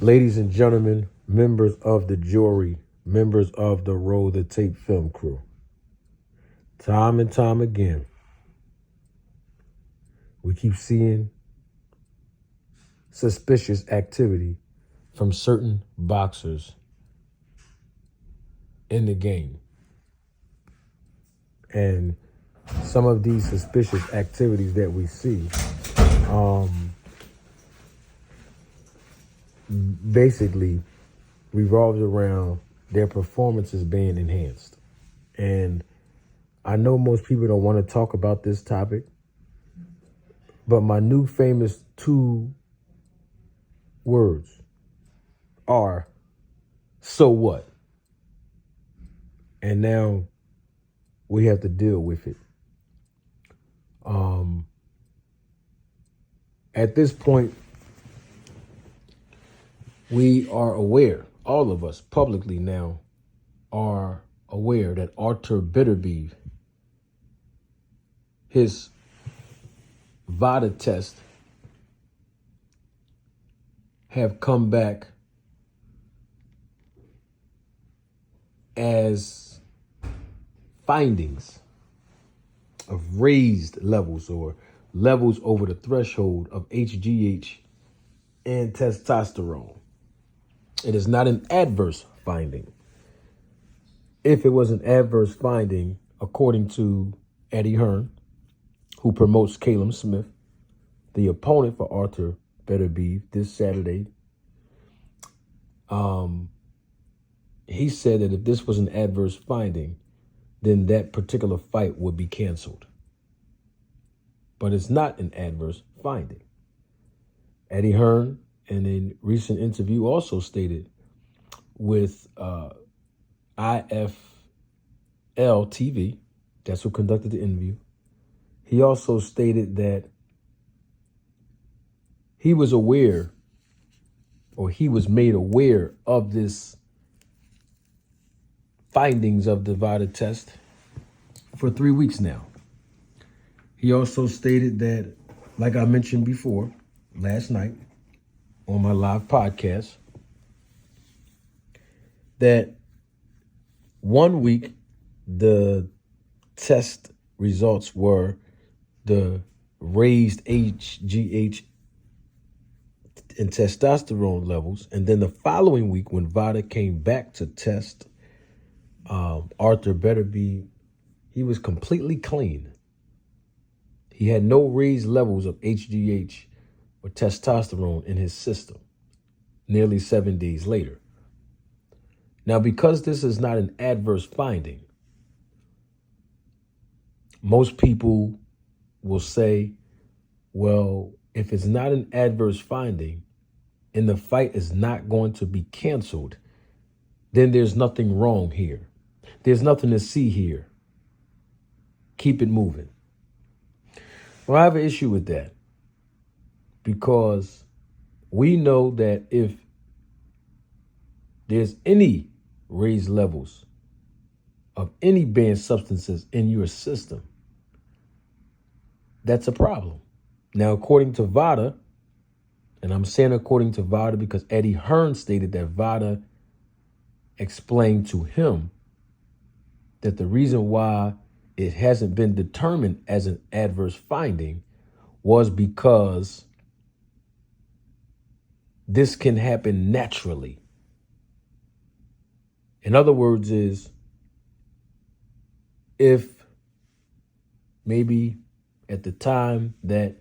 Ladies and gentlemen, members of the jury, members of the Roll the Tape film crew, time and time again, we keep seeing suspicious activity from certain boxers in the game. And some of these suspicious activities that we see basically revolves around their performances being enhanced. And I know most people don't want to talk about this topic, but my new famous two words are, so what? And now we have to deal with it. At this point, we are aware, all of us publicly now are aware that Artur Beterbiev, his VADA test have come back as findings of raised levels or levels over the threshold of HGH and testosterone. It is not an adverse finding. If it was an adverse finding, according to Eddie Hearn, who promotes Callum Smith, the opponent for Artur Beterbiev this Saturday, he said that if this was an adverse finding, then that particular fight would be canceled. But it's not an adverse finding. Eddie Hearn, in a recent interview, also stated with IFL TV, that's who conducted the interview, he also stated that he was aware, or he was made aware of this findings of the VADA test for 3 weeks now. He also stated that, like I mentioned before, last night on my live podcast, that 1 week the test results were the raised HGH and testosterone levels, and then the following week when VADA came back to test Artur Beterbiev, he was completely clean. He had no raised levels of HGH or testosterone in his system nearly 7 days later. Now, because this is not an adverse finding, most people will say, well, if it's not an adverse finding and the fight is not going to be canceled, then there's nothing wrong here. There's nothing to see here. Keep it moving. Well, I have an issue with that because we know that if there's any raised levels of any banned substances in your system, that's a problem. Now, according to VADA, and I'm saying according to VADA because Eddie Hearn stated that VADA explained to him that the reason why it hasn't been determined as an adverse finding was because this can happen naturally. In other words, is if maybe at the time that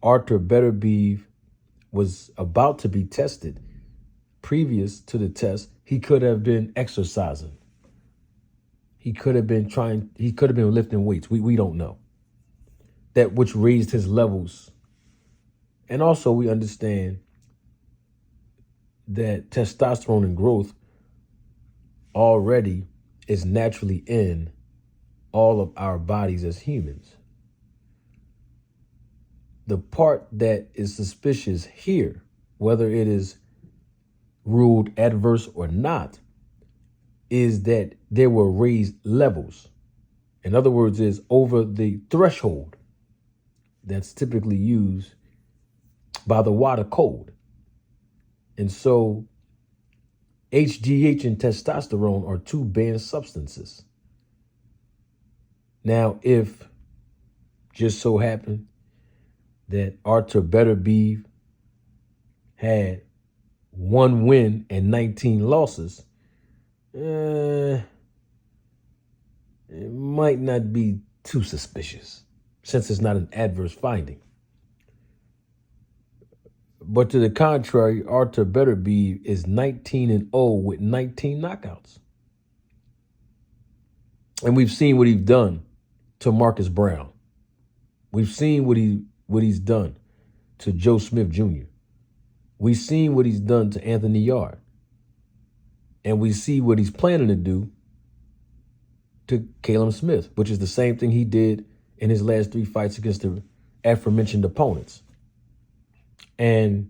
Artur Beterbiev was about to be tested, previous to the test, he could have been exercising. He could have been lifting weights. We don't know. That which raised his levels. And also we understand that testosterone and growth already is naturally in all of our bodies as humans. The part that is suspicious here, whether it is ruled adverse or not, is that there were raised levels. In other words, is over the threshold that's typically used by the WADA code. And so HGH and testosterone are two banned substances. Now, if just so happened that Arthur Beterbiev had 1 win and 19 losses, it might not be too suspicious since it's not an adverse finding. But to the contrary, Arthur Beterbiev is 19-0 with 19 knockouts. And we've seen what he's done to Marcus Brown. We've seen what he's done to Joe Smith Jr. We've seen what he's done to Anthony Yard. And we see what he's planning to do to Callum Smith, which is the same thing he did in his last 3 fights against the aforementioned opponents. And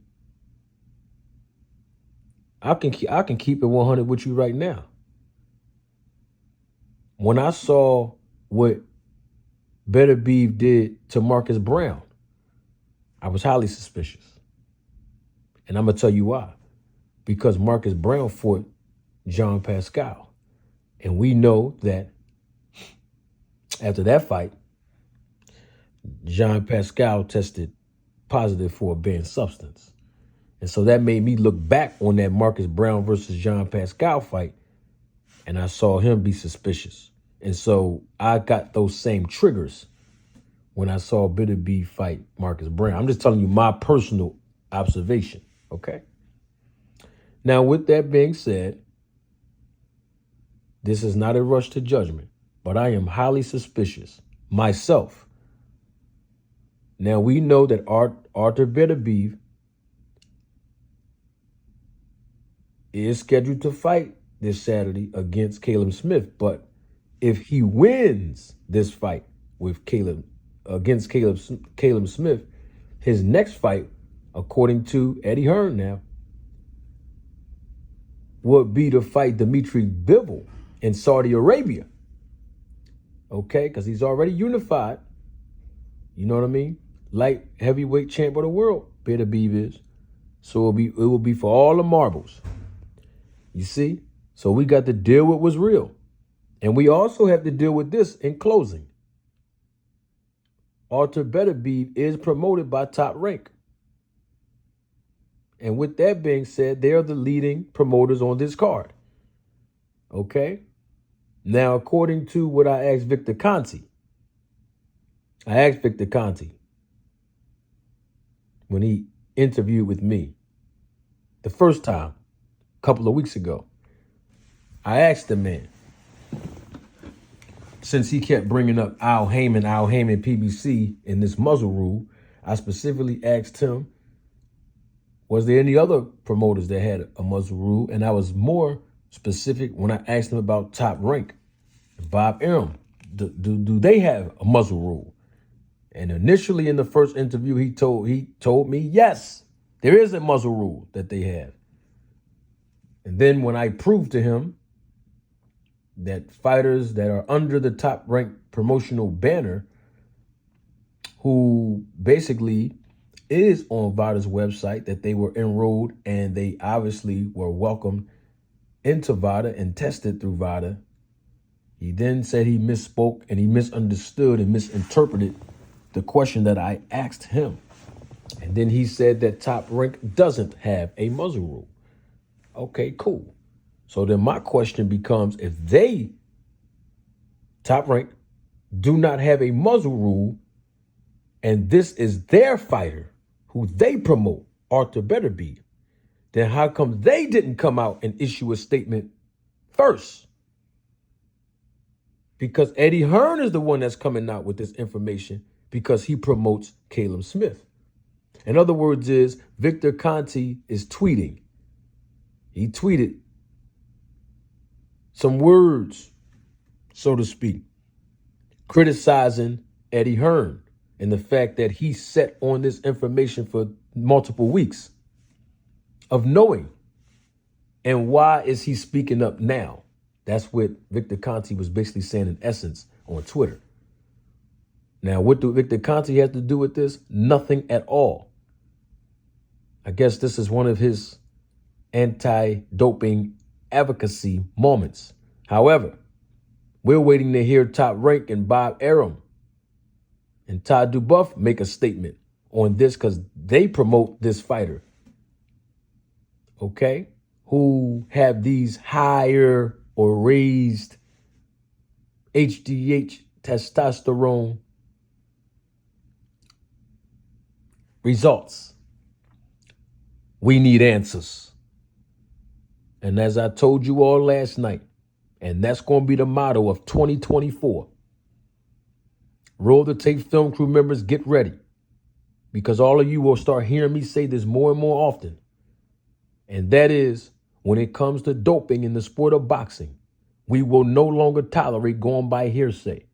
I can keep it 100 with you right now. When I saw what Beterbiev did to Marcus Brown, I was highly suspicious. And I'm going to tell you why. Because Marcus Brown fought Jean Pascal. And we know that after that fight, Jean Pascal tested positive for a banned substance. And so that made me look back on that Marcus Brown versus Jean Pascal fight, and I saw him be suspicious. And so I got those same triggers when I saw Beterbiev fight Marcus Brown. I'm just telling you my personal observation, okay? Now, with that being said, this is not a rush to judgment, but I am highly suspicious myself. Now, we know that Arthur Beterbiev is scheduled to fight this Saturday against Callum Smith, but if he wins this fight with against Callum Smith, his next fight, according to Eddie Hearn now, would be to fight Dmitry Bivol in Saudi Arabia. Okay, because he's already unified. You know what I mean? Light heavyweight champ of the world, Beterbiev is. So it will be for all the marbles. You see? So we got to deal with what's real. And we also have to deal with this in closing. Arthur Beterbiev is promoted by Top Rank. And with that being said, they are the leading promoters on this card. Okay? Now, according to what I asked Victor Conte, when he interviewed with me the first time, a couple of weeks ago, I asked the man, since he kept bringing up Al Heyman PBC in this muzzle rule, I specifically asked him, was there any other promoters that had a muzzle rule? And I was more specific when I asked him about Top Rank, Bob Arum. Do they have a muzzle rule? And initially in the first interview, he told me, yes, there is a muzzle rule that they have. And then when I proved to him that fighters that are under the Top Rank promotional banner, who basically is on VADA's website, that they were enrolled and they obviously were welcomed into VADA and tested through VADA, he then said he misspoke and he misunderstood and misinterpreted the question that I asked him. And then he said that Top Rank doesn't have a muzzle rule. Okay, cool. So then my question becomes, if they, Top Rank, do not have a muzzle rule, and this is their fighter who they promote, Arthur Beterbiev, then how come they didn't come out and issue a statement first? Because Eddie Hearn is the one that's coming out with this information because he promotes Callum Smith. In other words, Victor Conte is tweeting. He tweeted some words, so to speak, criticizing Eddie Hearn and the fact that he sat on this information for multiple weeks of knowing. And why is he speaking up now? That's what Victor Conte was basically saying in essence on Twitter. Now, what do Victor Conte have to do with this? Nothing at all. I guess this is one of his anti-doping advocacy moments. However, we're waiting to hear Top Rank and Bob Arum and Todd Dubuff make a statement on this because they promote this fighter, okay, who have these higher or raised HGH testosterone results. We need answers. And as I told you all last night, and that's going to be the motto of 2024, roll the tape, film crew members, get ready. Because all of you will start hearing me say this more and more often. And that is, when it comes to doping in the sport of boxing, we will no longer tolerate going by hearsay.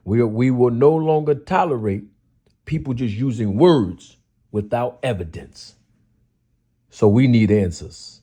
We will no longer tolerate people just using words without evidence. So we need answers.